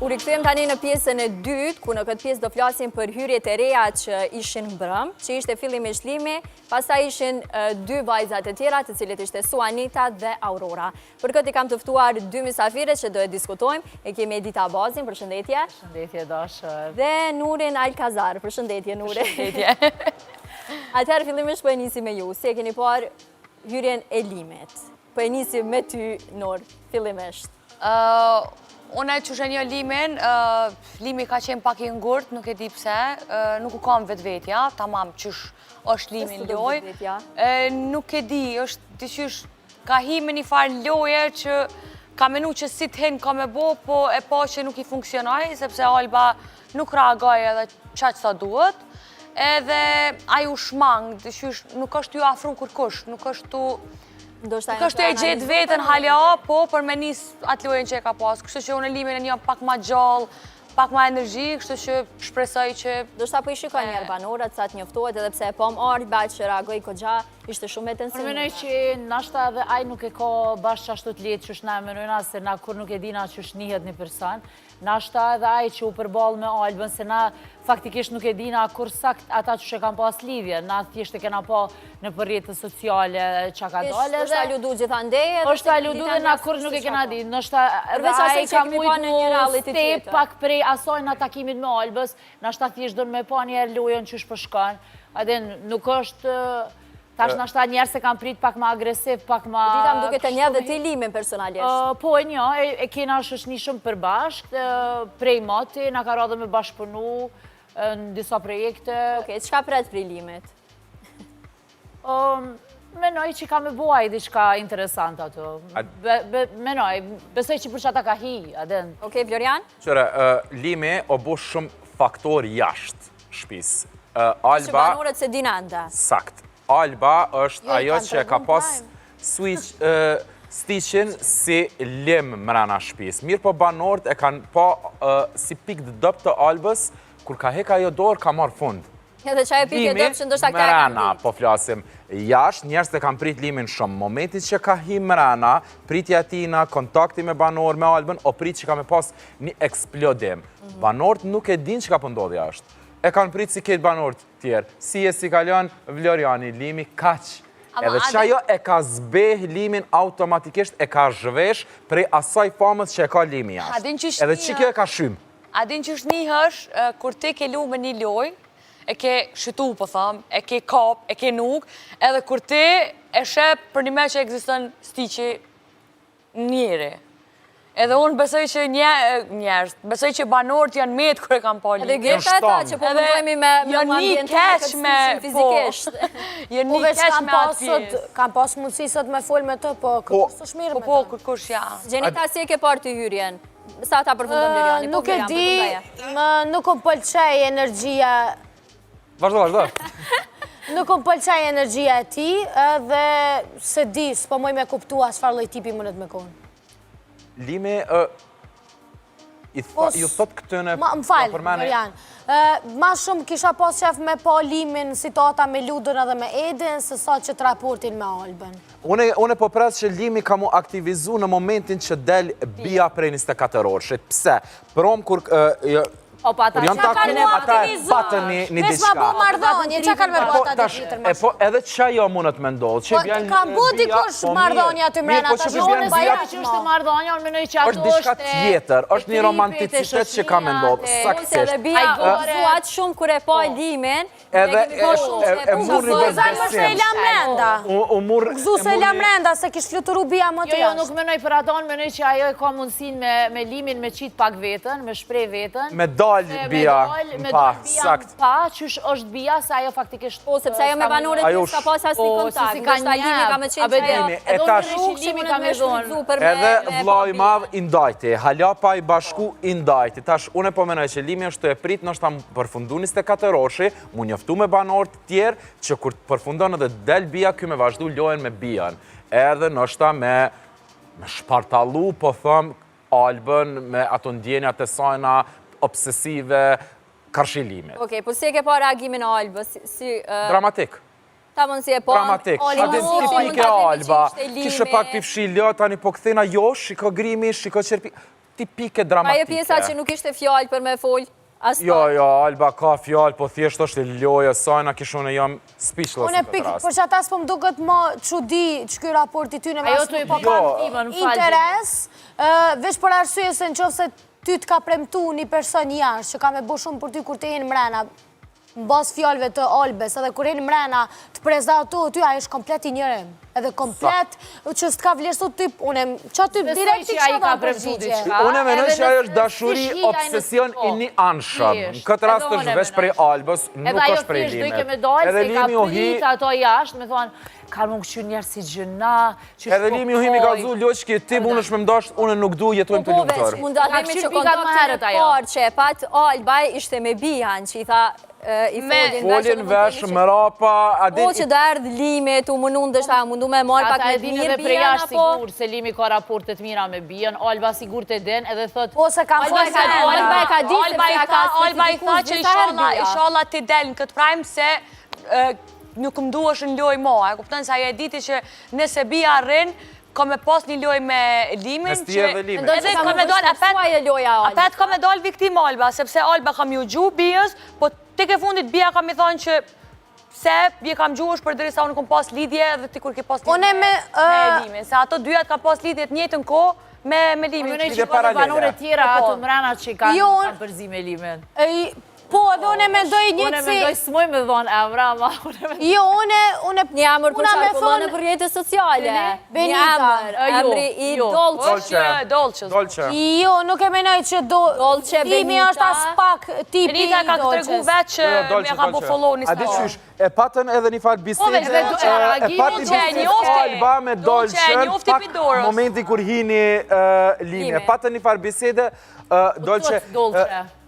U rikthyem tani në pjesën e dytë, ku në këtë pjesë do flasim për hyrjet e reja që ishin mbrëm, që ishte fillimisht Limi, pastaj ishin dy vajzat e tjera, të cilët ishte Suanita dhe Aurora. Për këtë i kam të ftuar dy mysafire që do e diskutojmë. E kemi Edita Abazin, përshëndetje. Përshëndetje, dashër. Dhe Nurin Alkazar, përshëndetje Nuri. Përshëndetje. Atëherë fillimisht po e nisi me ju, si e keni parë hyrjen e Limit. Po e nisi me ty, Nur, fillimisht. Une që shë një Limin, Limi ka qenë pak i ngurt, nuk e di pse, nuk u kam vetvetja, tamam qësh është Limin loj. Nuk e di, është diqysh ka hi me një farë loje që ka menu që si të hen ka me bo, po e po që nuk i funksionaj, sepse Alba nuk reagaj edhe qaq sa duhet. Edhe aju shmang, diqysh nuk është ju afru kërkush, nuk është tu... Nuk është e gjetë vetën halja, po për me njësë atë lojën që e ka pas. Kështu që unë e Limin e një pak ma gjallë, pak ma energji, kështu që shpresoj që... Do shta po i shikoj njerë banorët, sa të njoftohet, edhe pse e pom Alba që reagoj këgja, ishte shumë e tensinuar. Por menoj që nashta edhe aj nuk e ka bashkë qashtu të letë që është na e menojna, se na kur nuk e dina që është njëhet një person. Nashta edhe aj që u përbal me Albën, se na faktikisht nuk e dina kur sakt ata që kam pas lidhje. Na thjesht e kena pa në përrjetën sociale që ka dole. është aludu gjithandeje? është aludu dhe na kur nuk e kena di. Nashta edhe aj ka mujtë mu step pak prej asoj në takimit me Albës. Nashta thjesht do në me pa njerë lojën që është përshkan. Adin nuk është... Tash nashta njerë se kam prit pak ma agresiv, pak ma... Dita më duke të njerë dhe ti Limin personalisht. Po e një, e kena është një shumë përbashkt, prej moti, nga ka radhe me bashkëpunu në disa projekte. Oke, qka pret prej Limit? Menoj që ka me buaj diçka interesant ato. Menoj, besoj që për që ata ka hi, adin. Oke, Florian? Qëre, Limi o bu shumë faktor jashtë shpis. Që banorët se dinanda. Sakt. Alba është ajo që ka pas stiqin si lim mrena shpis. Mirë po banorët e kanë pa si pik dë dëp të Albës, kur ka heka jo dorë ka marë fund. Edhe që ajo pik e dëp që ndoshta ka e mrena, po flasim jashtë, njerës të kanë prit Limin shumë. Momentit që ka hi mrena, pritja tina, kontakti me banorë, me Albën, o prit që ka me pas një eksplodim. Banorët nuk e din që ka pëndodhë jashtë. E kanë pritë si këtë banorët tjerë. Si e si kalon Vloriani, Limi kaq. Edhe që ajo e ka zbeh Limin automatikisht e ka zhvesh prej asaj famës që e ka Limi jashtë. Edhe që kjo e ka shymë. Adin që është njëhësh, kur ti ke lu me një loj, e ke shëtu, po thamë, e ke kap, e ke nuk, edhe kur ti e shep për një me që eksistën stiqi njëri. Edhe unë besoj që njerës, besoj që banorët janë metë kërë kam pa Limin. Edhe gjithë ata që po mëndojmi me ambientin këtë sësim fizikisht. Jënë një keq me atë pjesë. Kam pas mundësi sot me folë me të, po kërkush është mirë me të. Po, kërkush ja. Gjenita, si e ke parë të hyrjen? Sa ta përfundon Vloriani? Nuk e di, nuk më pëlqej energjia... Vazhdo. Nuk më pëlqej energjia e ti, edhe se di, s'po moj me kuptua s'far loj tipi mënet me konë. Limi, ju thot këtëne... Më falë, Florian. Ma shumë kisha pas qef me pa Limin situata me Ludën edhe me Edin, se sa që të raportin me Albën. Une po presë që Limi ka mu aktivizu në momentin që del bia prej 24 orëshit. Pse? Prom kur... O, pa ta që kanë mu aktivizu? Një ma bo mardhonje, që kanë me bota dhe tjetër ma shumë? Edhe që ajo mundet me ndodhë? Kam bu dikush mardhonja të mrena të shumë. Unë baja që është mardhonja, unë menoj që ato është diçka tjetër, është një romanticitet që ka me ndodhë, saksisht. Edhe bia gëzuat shumë kër e pa Limin, edhe e murri Gëzu se la mrenda, se kish fluturu bia më të jashtë. Jo, nuk menoj për aton, menoj që ajo e ka mundësin me Limin me qitë pak vetën, me shprej vetën. Me dalë bia, pa, sakt. Pa, qysh është bia, se ajo faktikisht... Po, sepse ajo me banorët një s'ka pas asni kontakt, nështë Limi ka me qenë që ajo... Edhe unë Limi ka me zonë. Edhe vllai madh i ndajti, Halapa i bashku i ndajti. Tash, une po menoj që Limi është të e prit, nështë ta përfundu 24 orëshi, mu njoftu me banorët tjerë, që kur përfundon edhe del bia, kjo me vazhdu lojen me bian. Edhe nështë ta me shpartalu, po thëm, Albën, me ato ndjenjat e sajna, obsesive, karshilimit. Okej, po si e ke pa reagimin e Albës? Dramatik. Ta mund si e pa... Dramatik. Adin tipike Alba. Kishe pak pipshi ljo, tani po këthena jo, shiko grimi, shiko qerpi... tipike dramatike. Ajo pjesa që nuk ishte fjallë për me folë? Jo, Alba ka fjallë, po thjesht është loja sajna, kishone jam speechless në këtë rast. Për që ata s'po më duket më çudi që ky raport i ty në Ajo të i përkan interes, veç për arsye se në qofë se ty t'ka premtu një person jashtë që ka me bo shumë për ty kur të jenë mrena, në bas fjallëve të Albes, edhe kur jenë mrena të prezatu ty, ajo është komplet i njërem. Edhe komplet që s'ka vlerësu ty, që aty direkt i që da përgjigje. Unë menoj që ajo është dashuri obsesion i një anshëm. Në këtë rast është veç prej Albës, nuk është prej Limet. Edhe Limi u hi... ato jashtë, me thonë, ka më këshu njerë si gjëna... Edhe Limi u hi mi ka zu loqki, ti më është me mdasht, unë nuk du jetojmë të lumëtër. Mund të adhemi që kontaktin e parë që e pat Alba ishte me Bijan, që i tha... Foljen vesh, më rapa... Po që da erdhë Limit, u mënun dështë, mundu me marrë pak me të mirë Bijan, apo? Sigur se Limi ka raportet mira me Bijan, Alba sigur të den, edhe thot... Po se kam folë se Alba e ka ditë, Alba i tha që inshallah ti del në këtë prajmë se nuk më duesh në loj ma. E kuptën se ajo e diti që nëse Bija rrin, ka me pas një loj me Limin, edhe ka me dojnë, apet ka me dojnë viktim Alba, sepse Alba kam ju gju Bijës, po ti ke fundit Bija kam i thonë që se Bija kam gju është për dëri sa unë kom pas lidhje dhe ti kur ke pas lidhje me Limin, se ato dyat ka pas lidhje të njëjtën kohë me Limin. Mënej që ka të banore tjera ato mrena që kanë përzi me Limin. Po, edhe unë e mendoj një Unë e mendoj s'moj me dhonë emra, ma Jo, unë një emër për qarkullone për jetës sociale. Benita. Emri i Dolqës. Jo, nuk e menoj që Dolqe, Limi është as pak tipi i Benita ka të tregu vetë që me ka bu follow një A di qysh, e patën edhe një farë bisede, e pati bisede Alba me Dolqen, pak momenti kur hini Limi, e patën një farë bisede, Dolqe...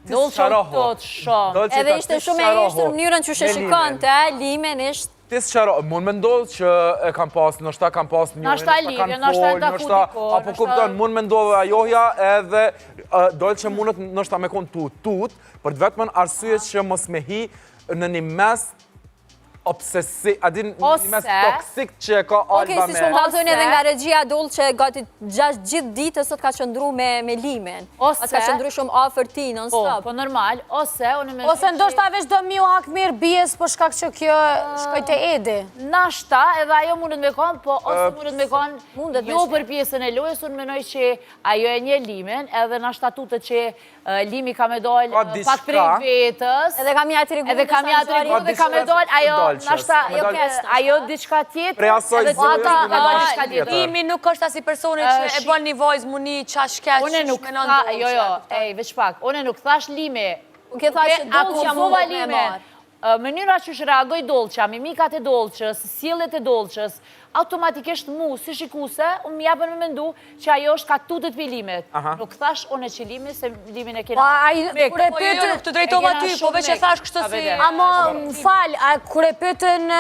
Dolqe të shumë. Edhe ishte shumë e ishte në mënyrën që shikon të Limen ishte... Tisë qaro, mund me ndodhë që e kam pas, nështë ta kam pas një, nështë ta Limen, nështë ta Kudiko. Apo kupton, mund me ndodhë ajoja edhe Dolqe mundet nështë ta me konë tut, për të vetëmën arsyet që mos me hi në një mes obsesi, adin një mes toksik që e ka Alba me... Oke, si shumë kalëzojnë edhe nga regjia Dolqe gati gjithë ditë sot ka qëndru me Limen. Ose... Ka qëndru shumë ofër ti, non-stop. Po, normal. Ose ndoshta veç do mju hak mirë bijes për shkak që kjo shkoj të Edi. Nashta, edhe ajo mundet me konë, po ose mundet me konë jo për pjesën e lojës, unë menoj që ajo e një Limen, edhe nashta tutët që Limi ka me dollë pak prej vetës. Edhe kam ja të rigu dhe ka me dollë, ajo diçka tjetër, edhe ata ka dollë diçka tjetër. Limi nuk është asi personi që e bën një vojzë muni qashkeq me në ndolqe. Jo, veç pak, une nuk thash Limi, unë ke thash që Dolqe mundet me marë. Mënyra që shreagoj Dolqa, mimikat e Dolqës, sielet e Dolqës, automatikisht mu, si shikuse, unë mi japën me mendu që ajo është ka tutët për Limet. Nuk thash unë e që Limi, se Limin e kena... Po jo, nuk të drejtova ty, po veç e thash kështë si... Amo, më falë, kure pëtën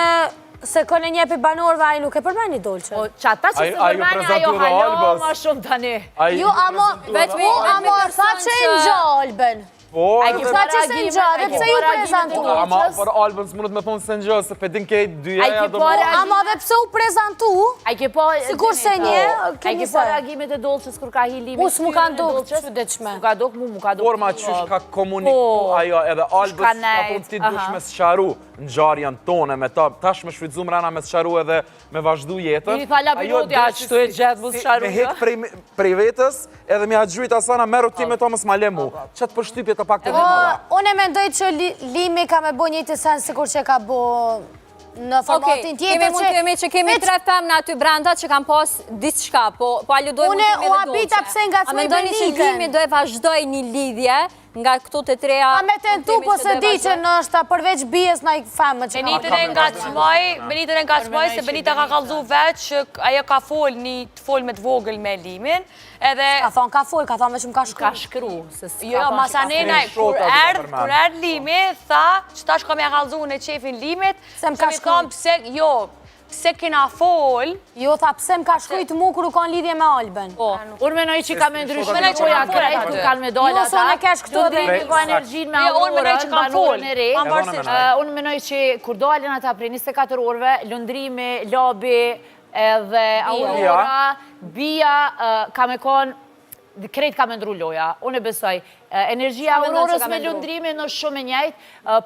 se kënë një për banorve, ajo nuk e përmeni Dolqe. Që ata që se përmeni, ajo halo ma shumë tani. Jo, amo, tha që e në Albën. Po, edhe... Tha që se në gjë, dhe pëse ju prezentu? Ama, për Albën s'mundet me thonë se në gjë, se pedin kejt dyja do më... Ama, dhe pëse u prezentu? Sigur se një, kemi po reagimet e Dolqës kur ka hi Limit. Us mu ka ndokë që dhe qme. Mu ka dokë, mu ka dokë. Por ma qysh ka komuniku ajo, edhe Albës ka thonë ti dush me sëqaru në gjarjan tone me ta, tash me shfridzum rana me sëqaru edhe me vazhdu jetën. I thala pilotja, qëtu e gjithë mu sëqaru. Me hek prej vetës, edhe me agjujt asana, meru ti me to më s'ma lemu. Qëtë përshtypje të pak të një mëra. Unë e mendoj që Limi ka me bo një të sen sikur që ka bo në formatin tjetër që... Kemi tre femna aty brenda që kam pas disë shka, po aludojmë Unë u habita pse nga të me Benitën. A mendoni që Limi do e vazhdoj një lidhje nga këtu të treja... A me tentu, po se di që në është përveç bijes në i femë që ka... Benitën e nga qmoj, se Benita ka kalzu veç që ajo ka fol një të fol me të vogël me Limin, edhe... Ka thonë ka fol, ka thonë me që më ka shkru. Ka shkru. Jo, masanena, kur erdh Limi, tha që tash ka me kalzu në qefin Limit, se më ka shkru. Pse kena fol... Jo, tha, pse më ka shkujt mu kërë kanë lidhje me Albën. Unë menoj që ka me ndryshme në qoja krejt, kërë kanë me dojnë ata. Jo, së në kesh këtu edhe... Të ka energjin me aurorën, banorën e re. Unë menoj që kur dojnë ata prej 24 orëve, lëndrimi, lobi edhe aurora, Bija ka me konë krejt ka me ndru loja, unë e besoj. Energjia Aurorës me lundrimin është shumë e njëjtë,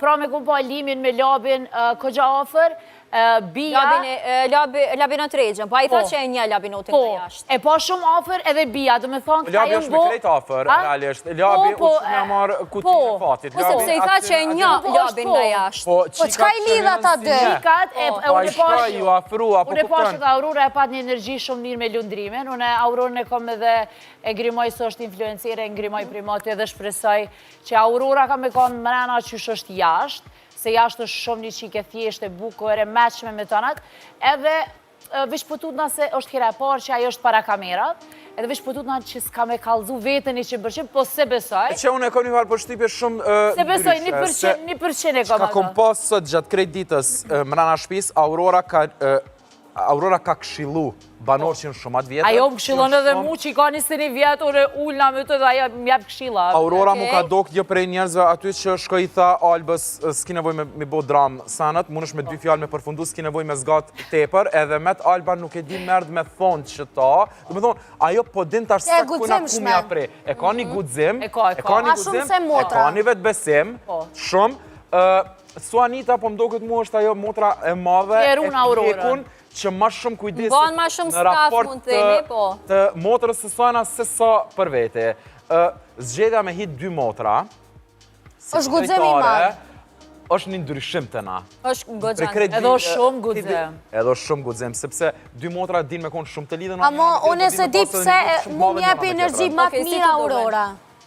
pra me kumë po limin me labin këgja ofër, Bia... Labinot regjën, po a i thot që e një labinotin të jashtë. E po shumë ofër edhe Bia, dhe me thonë... Labi është me krejt ofër, realisht. Labi u që me marë kuti e fatit. Po sepse i thot që e një labin të jashtë. Po qka i lidha ta dë? Qikat, unë e pashtë pashtë Aurora e pat një energji shumë mirë me lundrimin, unë e Aurora e kom edhe e ngrimoj së është influencire, e ngrimoj primati edhe shpresoj që Aurora ka me konë mrena që është jashtë, se jashtë është shumë një qike thjeshtë e bukur e meqme me tonat, edhe vish pëtut nga se është kira e parë që ajo është para kamerat, edhe vish pëtut nga që s'ka me kalzu vetën i 100%, po se besoj. E që unë e kom një farë përshtypje shumë se besoj, 1% e kom ato. Ka kom pasë sot gjatë krejt ditës mrena shpis, Aurora ka këshilu banor që në shumat vjetër. Ajo më këshilon edhe mu që i ka 21 vjetë, ore ullna me të dhe ajo më jep këshila. Aurora mu ka dok një prej njerëzve aty që shkoj i tha Albës s'ki nevoj me bo dramë sanët, mun është me 2 fjallë me përfundu, s'ki nevoj me zgatë tepër, edhe met Alba nuk e di merd me thonë që ta, dhe me thonë, ajo po din tash se kuna ku mja prej. E ka një gudzim, e ka një vetë besim, shumë, Suanita po mdo këtë mu është ajo motra e madhe e pjekun që ma shumë kujdesit në raport të motrës së Suana se sa për vete. Zgjedja me hit 2 motra, është gudzem i madhe. është një ndryshim të na. është goxhan. Edhe është shumë gudzem. Edhe është shumë gudzem, sepse 2 motra din me konë shumë të lidhën. Amo, unë e se di pse mu mjepi energji ma të mira Aurora.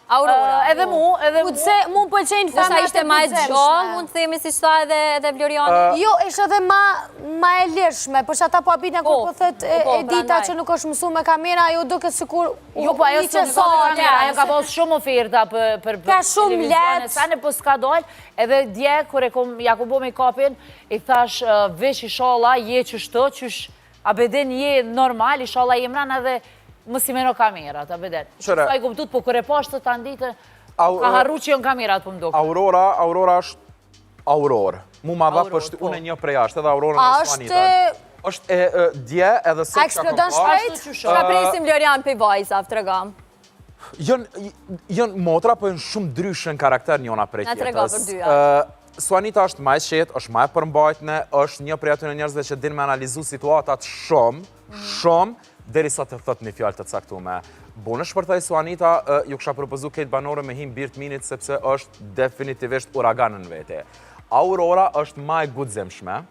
Edhe mu. Mu pëlqenjë femra të ishte ma e gjallë, mund të themi si shta edhe Vloriani? Jo, ishte edhe ma e lirshme, për që ata po abitja kur po thët Edita që nuk është mësu me kamera, jo duke sikur... Jo, po ajo së mësu me kamera, ajo ka pas shumë oferta për ka shumë letë. Sa në po s'ka dollë, edhe dje, kër ja ku bo me kapin, i thash, veç i shala, je qështo, qësh abeden je normal, i shala je mran edhe më si meno kamerat, abeden. Sa i kuptut, po kër e pashtë të të nditë, ka harru që jonë kamerat për mdokë. Aurora është Aurorë. Mu ma dha për unë e një prej ashtë, edhe Aurora në Suanita. është dje edhe sot që ka eksplodon shpejt? Ka presim Vlorian për vajza, të regam. Jënë motra, po jënë shumë dryshën karakter njona prej tjetës. Në të rega për dyja. Suanita është ma e qetë, është ma e përmbajtne, është një prej aty në njerëzve që din me analizu situatat shumë, deri sa të thot një fjallë të caktume. Bunë shpërthaj Suanita, ju kësha propozu këtë banore me him birt minit, sepse është definitivisht uraganën vete. Aurora është ma e gudzemshme,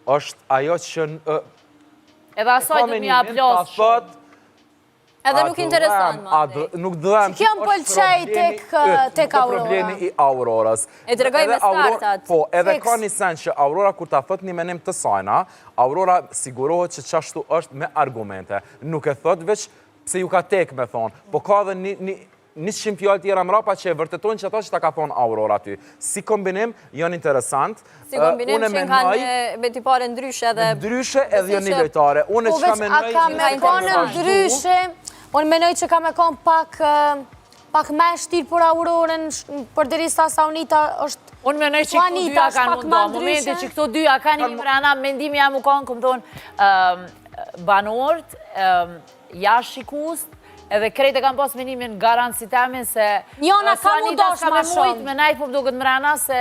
është ajo që... Edhe asaj të mja plasë shumë. Edhe nuk interesant, ma. Nuk dhem që kjo më pëlqej tek Aurora. Problemi i Aurorës. E të regoj me startat. Po, edhe ka një sen që Aurora, kur ta thot një menim të sajna, Aurora sigurohet që qashtu është me argumente. Nuk e thot veç pse ju ka tek me thonë, po ka dhe një 100 fjallë tjera mrapa që e vërtetojnë që ata që ta ka thonë Aurora ty. Si kombinim, janë interesant. Si kombinim që kanë betipare ndryshe edhe... Ndryshe edhe janë një lojtare. Unë e që ka menoj... A ka me konë ndryshe, unë menoj që ka me konë pak me shtirë për Aurorën, për dirisa Suanita është... Unë menoj që këto dyja kanë mundo. Momente që këto dyja kanë një mrena, mendimi jam u konë, këmë tonë, banorët, jashtë shikust, edhe krejt e kam pas menimin garanci temin se... Njona ka mundosh ma shumë. Me najtë po më do këtë mrena se...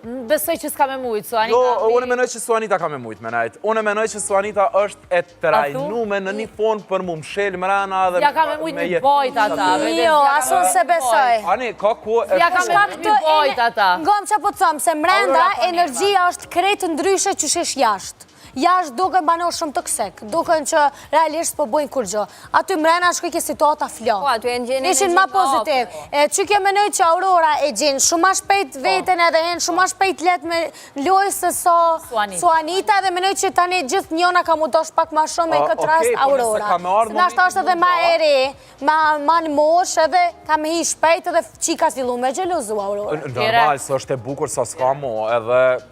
Besoj që s'ka me mujtë, Suanita... Jo, unë menoj që Suanita ka me mujtë me najtë. Unë menoj që Suanita është e trajnume në një fonë për mu mshel mrena dhe... Ja ka me mujtë me bojt ata. Jo, asun se besoj. Ani, ka ku... Ja ka me mujtë me bojt ata. Ngom që po të thëmë, se mrenda energjia është krejtë ndryshe që shesh jashtë. Jashtë duke banor shumë të kësek, duke në që realisht po bojnë kur gjë. Aty mrena shkoj ke situata fljo. Po, aty e në gjenë Ishin ma pozitiv. Që kjo menoj që Aurora e gjenë shumë ma shpejt veten edhe jenë shumë ma shpejt let me lojë se so Suanita dhe menoj që tani gjithë njona ka mundosh pak ma shumë e këtë rast Aurora. Se nashta është edhe ma ere, ma në mosh edhe ka me hi shpejt edhe qika fillu me gjelozu Aurora. Normal, së është e bukur sa s'ka mo edhe...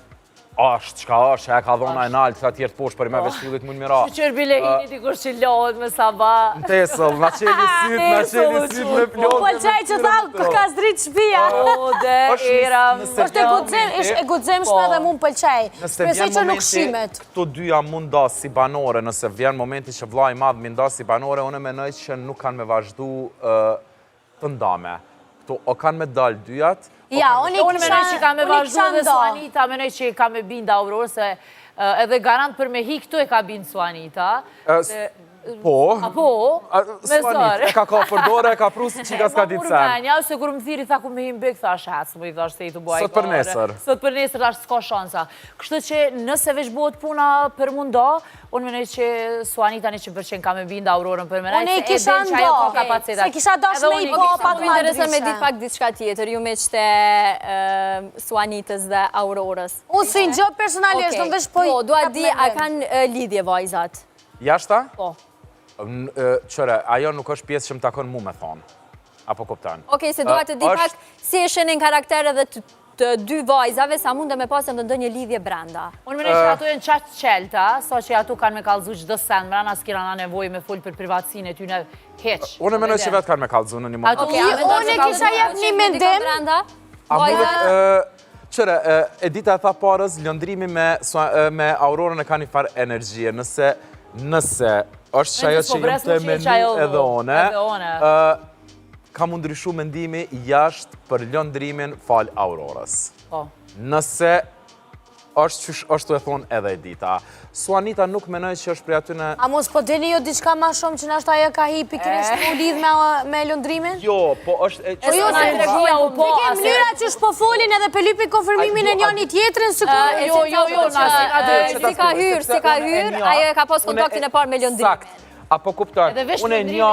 Ashtë, qka është, e ka dhona e nalë, të tjertë poshtë, për i me veç fillit mund mira. Qërë bile hini dikush që lohet me sabah. Në tesëll, na qeli syt me plotë. Pëlqej që tha ka zdrit shpia. O, dhe era... është e guximshme dhe mu më pëlqej. Nëse Besoj vjen që nuk momenti, shimet. këto dyja mund da si banore, nëse vjen momenti që vllai i madh mi nda si banore, unë menoj që nuk kanë me vazhdu të ndame. Këto o kanë me dalë dyjat. Ja, unë menoj që ka me vazhdu dhe Suanita, menoj që ka me binda Aurorë, se edhe garant për me hi këtu e ka bindë Suanita. Po. Po, me zërë. E ka përdore, e ka prusë që ka s'ka ditë sen. Menja, se kur më thiri, tha ku me him bëk, thash, hec, më i thash se i të buaj Sot për nesër. Sot për nesër, thash, s'ka shansa. Kështë që nëse veç bëhet puna për munda, unë menoj që Suanita 100% ka me binda Aurorën për menaj, Unë i kisha ndo, se kisha dash me i po pak ma Interesën me ndryshe. ditë pak diçka tjetër, ju me qëte Suanitës dhe Aurorës. Unë si në gjë personalisht, në veç po i... Po, dua di, a kanë lidhje vajzat? Jashta? Po. Qëre, ajo nuk është pjesë që më takon mu me thonë. Apo kuptan? Okej, se dua të di pak si e shenin karakter edhe të dy vajzave, sa mund dhe me pasën të ndonjë lidhje brenda. Unë menoj që ato jenë qaqë qelta, sa që ato kanë me kalzu çdo sen, mrena s'kira na nevoj me full për privatësinë e tyne heq. Unë menoj që vetë kanë me kalzu në një moment. Unë kisha jep një mendim. Qëre, Edita e tha parës, lëndrimi me Aurorën e ka një farë energjie. Nëse është që ajo që jëmë të menu edhe one, ka mu ndryshu mendimi jashtë për lëndrimin falë Aurorës. Nëse është të e thonë edhe Edita. Suanita nuk menoj që është prej atyne... A mos po deni jo diçka ma shumë që nashta ajo ka hi pikërisht u lidh me lëndrimin? Jo, po është... Po jo, se ke mënyra që është po folin edhe për lypi konfirmimin e njëni tjetrin, së kërë... Si ka hyrë, ajo e ka pas kontaktin e parë me lëndrimin. Apo kupton, unë e një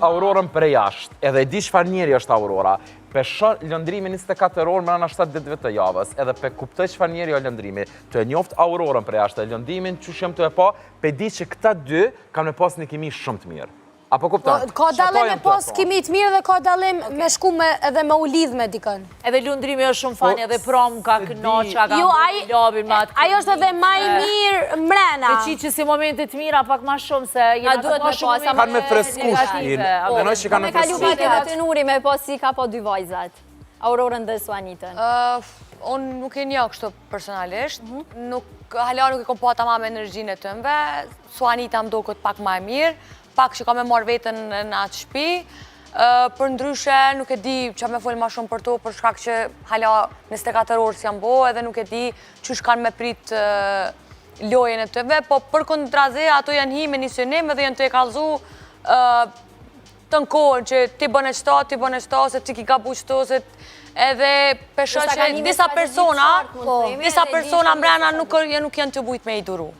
Aurorën prej jashtë, edhe di çfarë njeri është Aurora. Pe shon lëndrimin 24 orë mrena 7 ditëve të javës, edhe pe kuptoj çfarë njeri është lëndrimi. Të e njoft Aurorën prej jashtë, lëndrimin që shem të e pa, pe di që këta dy kanë me pas një kimi shumë të mirë. Apo kupton? Ka dalim me pas kimi të mirë dhe ka dalim me shku edhe me u lidh me dikën. Edhe lundrimi është shumë fani, edhe prom ka kënoqa, ka labin ma të... Ajo është edhe ma i mirë mrena. E qitë që si momentit mira pak ma shumë, se jena të pa shumë momentit... Kanë me freskushtin. Menoj që kanë me freskushtin. Me kalu pak edhe të nuri me pas si ka po dy vajzat. Aurorën dhe Suanitën. Unë nuk e një kështu personalisht. Hala nuk e kom pa tamam energjinë e tëmve. Suanita më do këtë pak ma e mirë. Pak që ka me marrë vetën në atë shpi. Për ndryshe nuk e di që me folë ma shumë për to, për shkak që hala 24 orë si janë bo, edhe nuk e di që shkanë me prit lojën e tëve, po për kontraze ato janë hi me nisionim edhe janë të e kalzu të në kohën që ti bën e qëta, se ti ki ka bu qëto, se edhe pesho që disa persona mrena nuk janë të bujt me i duru.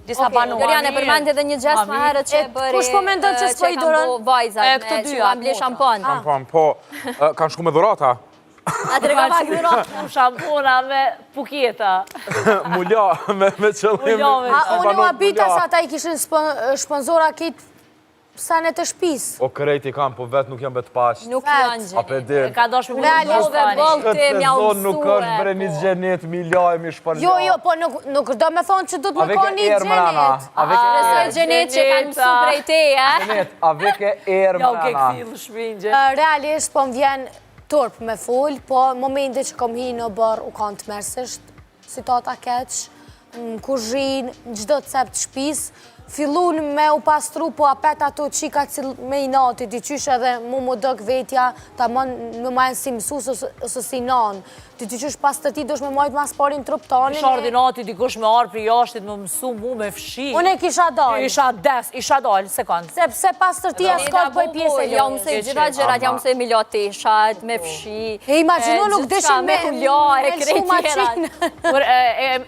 Disa banuar. Doriane, përmend edhe një gjest ma herët që bëri... Kush po mendon që s'po i duron? Vajzat, që kanë ble shampon. Shampon, po, kanë shku me dhurata. A të rega pak dhurata? Shampona me pukjeta. Mulja, me qëllim. Unë u abita sa ta i kishin shponsora kitë sanet të shpis. O kërejt i kam, po vetë nuk jam betë pashtë. Nuk janë gjë. A pe din. Ka dosh me Këtë sezon nuk është bre një gjenet, mi laj, mi shpërja. Jo, po nuk do me thonë që du të me konë një gjenet. A veke erë. Gjenet që kanë mësu prej teja. Gjenet, a veke erë mrana. Ja, u ke këthilë shpinjë. Realisht, po më vjen turp me full, po momente që kom hi në bërë u kanë të mersisht, citata keq, në kuzhin, në gjdo të cep të shpis, fillun me u pastru, po apet ato qika me i natit, i qysh edhe mu dëk vetja, ta më majnë si mësus ose si nanë. Ti qysh pas të ti dosh me majtë mas parin truptanin. Isha ordinati dikush me arë për jashtit, më mësu mu me fshi. Unë e kisha dalë. Isha dalë, sekund. Sepse pas të ti e s'ka të bëj pjesë e ja mëse gjitha gjërat, ja mëse me loteshat, me fshi. E imaginu nuk deshin me shku maqinë.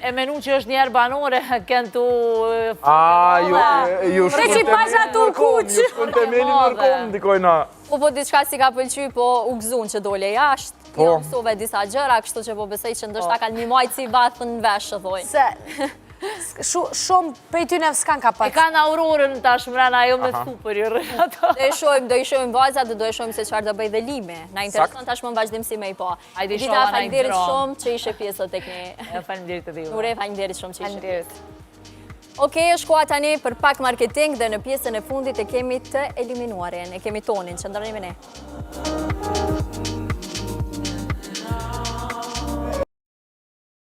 E menu që është njerë banore, kënë tu... Ju shkën të meni mërkom, dikojna. Po diçka si ka pëlqy, po u gëzun që dole jashtë. Jo mësove disa gjëra, kështu që po besej që ndështë ta kanë një majtë si bathën në veshë, thoi. Shumë prej ty nef s'kan ka E pak. kanë Aurorën tash mrena, ajo me super, jo Renato. Do i shojmë vajzat dhe do i shojmë se çfarë do bëj dhe Lime. Na intereson tashmë në vazhdimsi me i po. Hajde, Dita, inshallah, na faleminderit intro. shumë që ishe pjesë të tek ne. Faleminderit edhe ju. Nure, faleminderit shumë që ishe Faleminderit. pjesë. Okej, është koha tani për pak marketing dhe në pjesën e fundit e kemi të eliminuarin, e kemi Tonin, që ndërni me ne.